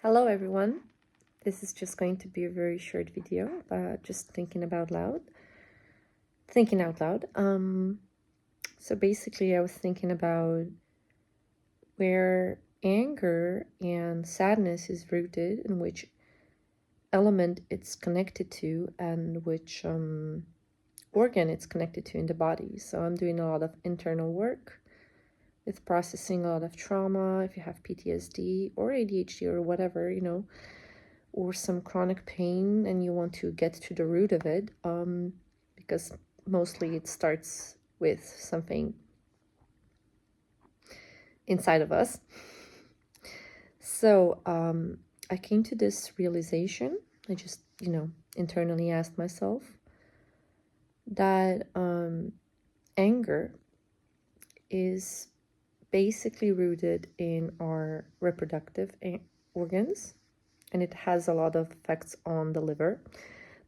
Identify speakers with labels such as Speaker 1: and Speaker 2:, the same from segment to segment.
Speaker 1: Hello everyone, this is just going to be a very short video about just thinking out loud. So basically I was thinking about where anger and sadness is rooted and which element it's connected to and which organ it's connected to in the body. So I'm doing a lot of internal work with processing a lot of trauma, if you have PTSD or ADHD or whatever, or some chronic pain and you want to get to the root of it, because mostly it starts with something inside of us. So I came to this realization. I just, internally asked myself that anger is basically rooted in our reproductive organs, and it has a lot of effects on the liver.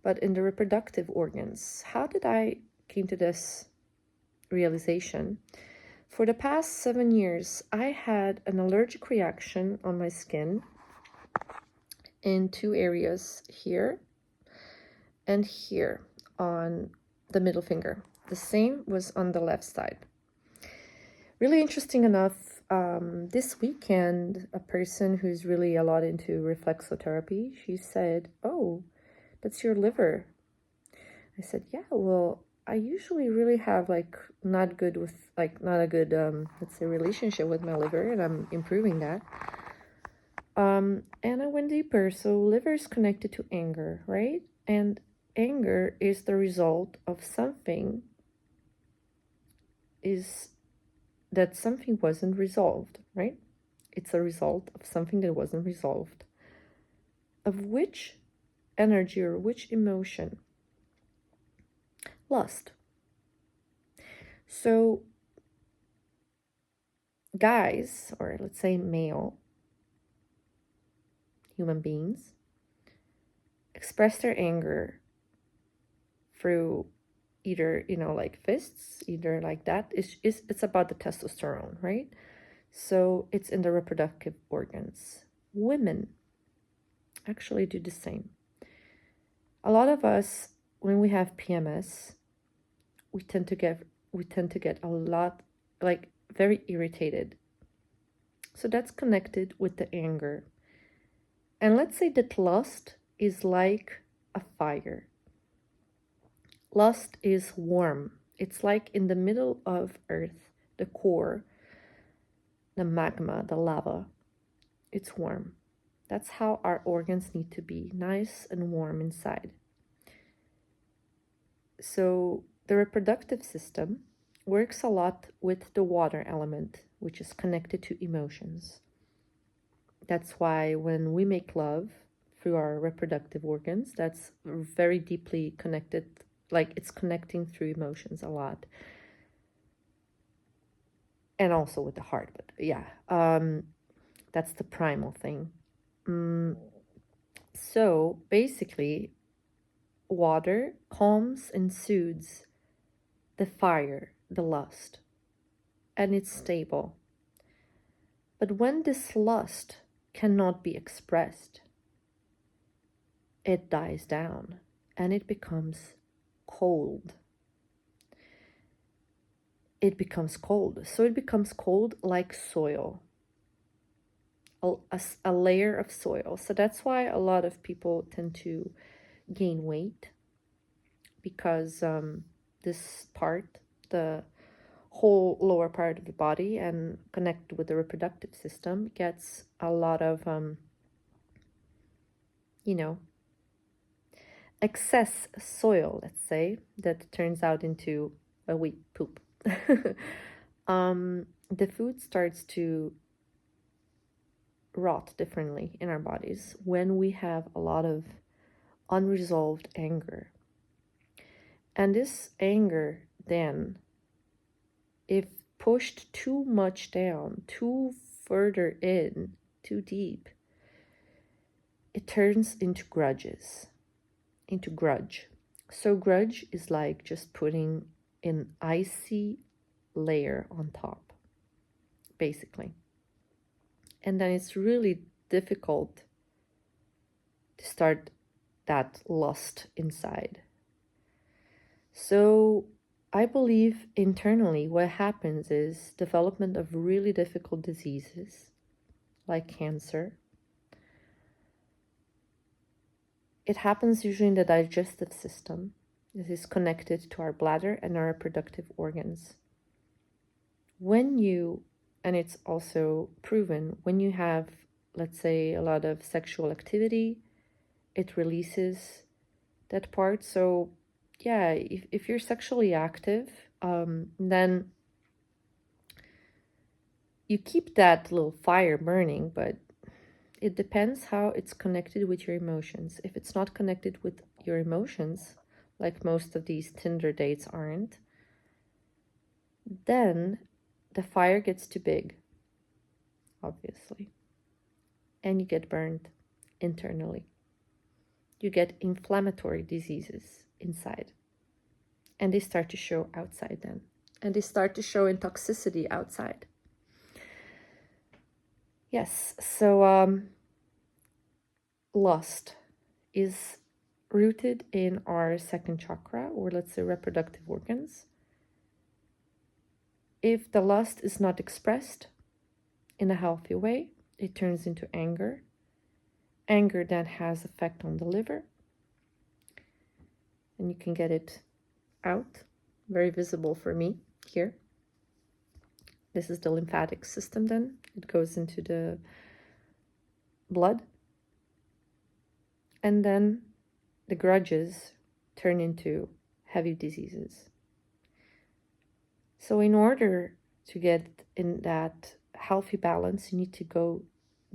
Speaker 1: But in the reproductive organs, how did I came to this realization? For the past 7 years, I had an allergic reaction on my skin in 2 areas, here and here on the middle finger. The same was on the left side. Really interesting enough, this weekend, a person who's really a lot into reflexotherapy, she said, "Oh, that's your liver." I said, "Yeah, well, I usually really have not a good, let's say, relationship with my liver, and I'm improving that." And I went deeper. So liver is connected to anger, right? And anger is the result of something wasn't resolved, right? It's a result of something that wasn't resolved. Of which energy or which emotion? Lust. So guys, or let's say male human beings, express their anger through either, like fists, either like that. It's about the testosterone, right? So it's in the reproductive organs. Women actually do the same. A lot of us, when we have PMS, we tend to get a lot, very irritated. So that's connected with the anger. And let's say that lust is like a fire. Lust is warm. It's like in the middle of earth, the core, the magma, the lava. It's warm. That's how our organs need to be, nice and warm inside. So the reproductive system works a lot with the water element, which is connected to emotions. That's why when we make love through our reproductive organs, that's very deeply connected, it's connecting through emotions a lot. And also with the heart, but yeah, that's the primal thing. So basically, water calms and soothes the fire, the lust, and it's stable. But when this lust cannot be expressed, it dies down and it becomes cold. It becomes cold. So it becomes cold like soil, a layer of soil. So that's why a lot of people tend to gain weight, because this part, the whole lower part of the body and connect with the reproductive system, gets a lot of excess soil, let's say, that turns out into a wheat poop. The food starts to rot differently in our bodies when we have a lot of unresolved anger. And this anger then, if pushed too much down, too further in, too deep, it turns into grudge. So grudge is like just putting an icy layer on top, basically. And then it's really difficult to start that lust inside. So I believe internally what happens is development of really difficult diseases like cancer. It happens usually in the digestive system. This is connected to our bladder and our reproductive organs. When you, and it's also proven, when you have, let's say, a lot of sexual activity, it releases that part. So yeah, if you're sexually active, then you keep that little fire burning, but it depends how it's connected with your emotions. If it's not connected with your emotions, like most of these Tinder dates aren't, then the fire gets too big, obviously, and you get burned internally. You get inflammatory diseases inside, and they start to show outside then, and they start to show in toxicity outside. Yes, so lust is rooted in our second chakra, or let's say reproductive organs. If the lust is not expressed in a healthy way, it turns into anger. Anger then has effect on the liver, and you can get it out, very visible for me here. This is the lymphatic system then. It goes into the blood, and then the grudges turn into heavy diseases. So in order to get in that healthy balance, you need to go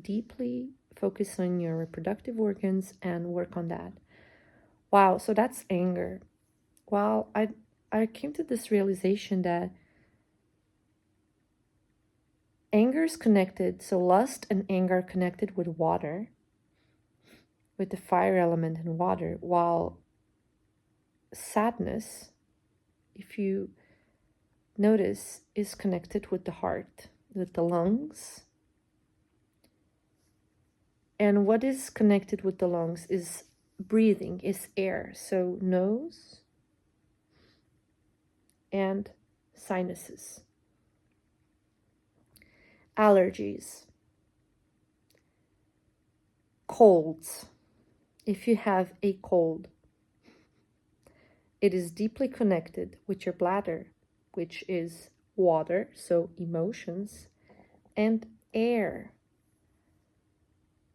Speaker 1: deeply, focus on your reproductive organs and work on that. Wow, so that's anger. Well, I came to this realization that anger is connected, so lust and anger are connected with water, with the fire element in water, while sadness, if you notice, is connected with the heart, with the lungs. And what is connected with the lungs is breathing, is air. So nose and sinuses. Allergies. Colds. If you have a cold, it is deeply connected with your bladder, which is water, so emotions, and air.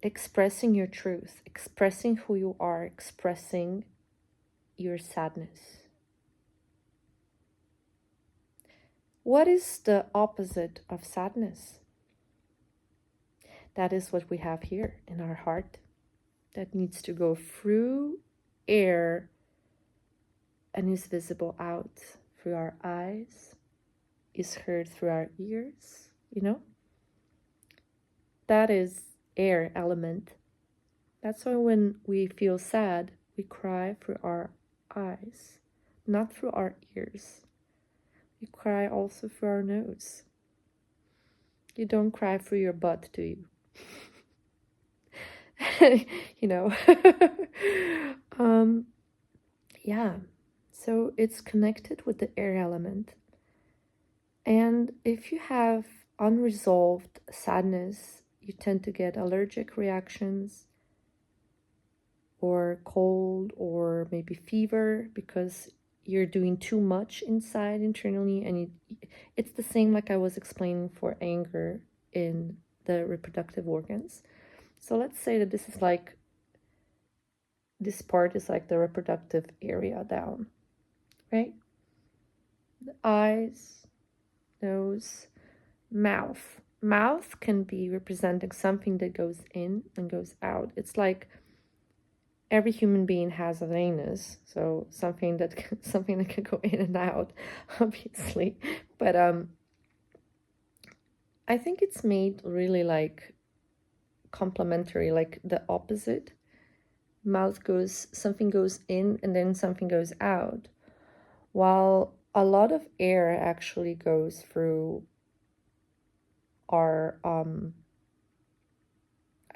Speaker 1: Expressing your truth, expressing who you are, expressing your sadness. What is the opposite of sadness? That is what we have here in our heart that needs to go through air and is visible out through our eyes, is heard through our ears, That is air element. That's why when we feel sad, we cry through our eyes, not through our ears. We cry also through our nose. You don't cry through your butt, do you? Yeah, so it's connected with the air element. And if you have unresolved sadness, you tend to get allergic reactions or cold or maybe fever because you're doing too much inside internally. And it's the same like I was explaining for anger in the reproductive organs. So let's say that this part is like the reproductive area down, right? The eyes, nose, mouth. Mouth can be representing something that goes in and goes out. It's like every human being has an anus, so something that can go in and out, obviously. But I think it's made really like complementary, like the opposite. Something goes in and then something goes out, while a lot of air actually goes through our I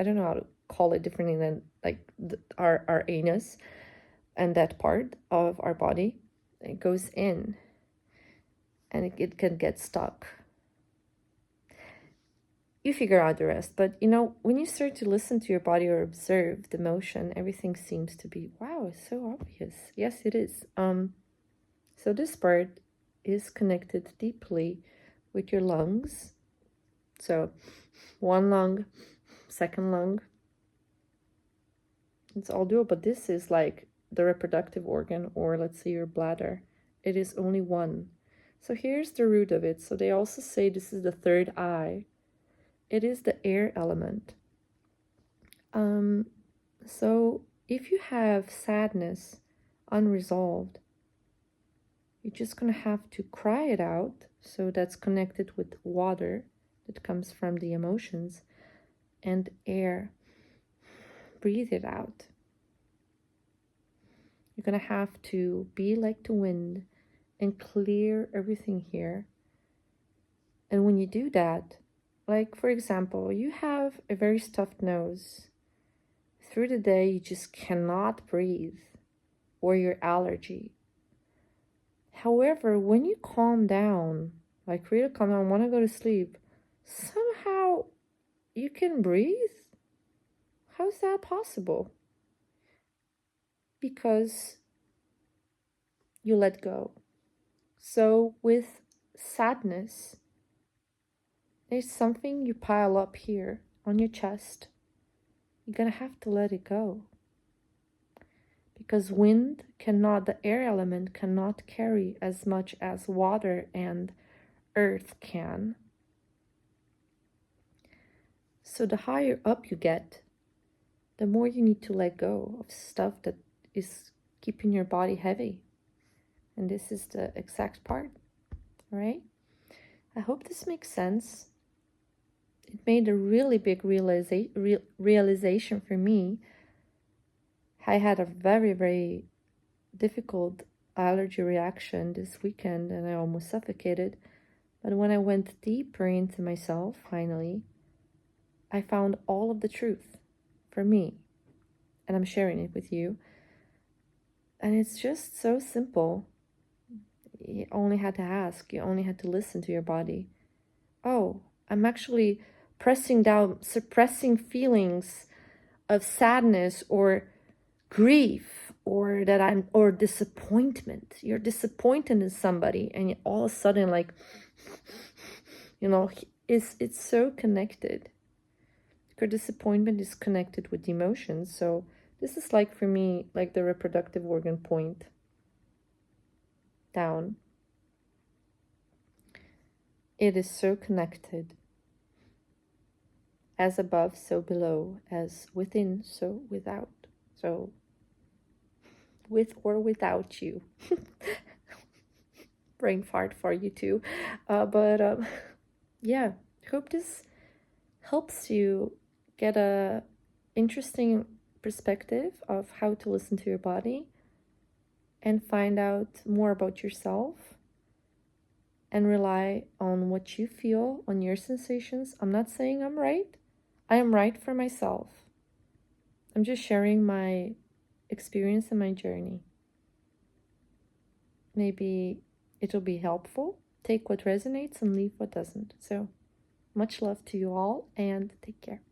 Speaker 1: don't know call it differently than like our anus and that part of our body. It goes in and it can get stuck. You figure out the rest. But you know, when you start to listen to your body or observe the motion, everything seems to be, wow, it's so obvious. Yes, it is. So this part is connected deeply with your lungs. So one lung, second lung, it's all doable. But this is like the reproductive organ, or let's say your bladder. It is only one. So here's the root of it. So they also say this is the third eye. It is the air element. So if you have sadness unresolved, you're just gonna have to cry it out. So that's connected with water that comes from the emotions, and air. Breathe it out. You're gonna have to be like the wind and clear everything here. And when you do that, like for example, you have a very stuffed nose. Through the day, you just cannot breathe, or your allergy. However, when you calm down, like really calm down, want to go to sleep, somehow you can breathe. How's that possible? Because you let go. So with sadness, there's something you pile up here on your chest. You're gonna have to let it go. Because wind cannot, the air element cannot carry as much as water and earth can. So the higher up you get, the more you need to let go of stuff that is keeping your body heavy. And this is the exact part, all right? I hope this makes sense. It made a really big realization for me. I had a very, very difficult allergy reaction this weekend and I almost suffocated. But when I went deeper into myself, finally, I found all of the truth for me. And I'm sharing it with you. And it's just so simple. You only had to ask. You only had to listen to your body. Oh, I'm actually pressing down, suppressing feelings of sadness or grief or disappointment. You're disappointed in somebody and all of a sudden, like, you know, it's so connected. Your disappointment is connected with emotions. So this is like, for me, like the reproductive organ point down. It is so connected. As above, so below. As within, so without. So with or without you. Brain fart for you too. Yeah, hope this helps you get a interesting perspective of how to listen to your body and find out more about yourself and rely on what you feel, on your sensations. I'm not saying I'm right. I am right for myself. I'm just sharing my experience and my journey. Maybe it'll be helpful. Take what resonates and leave what doesn't. So much love to you all and take care.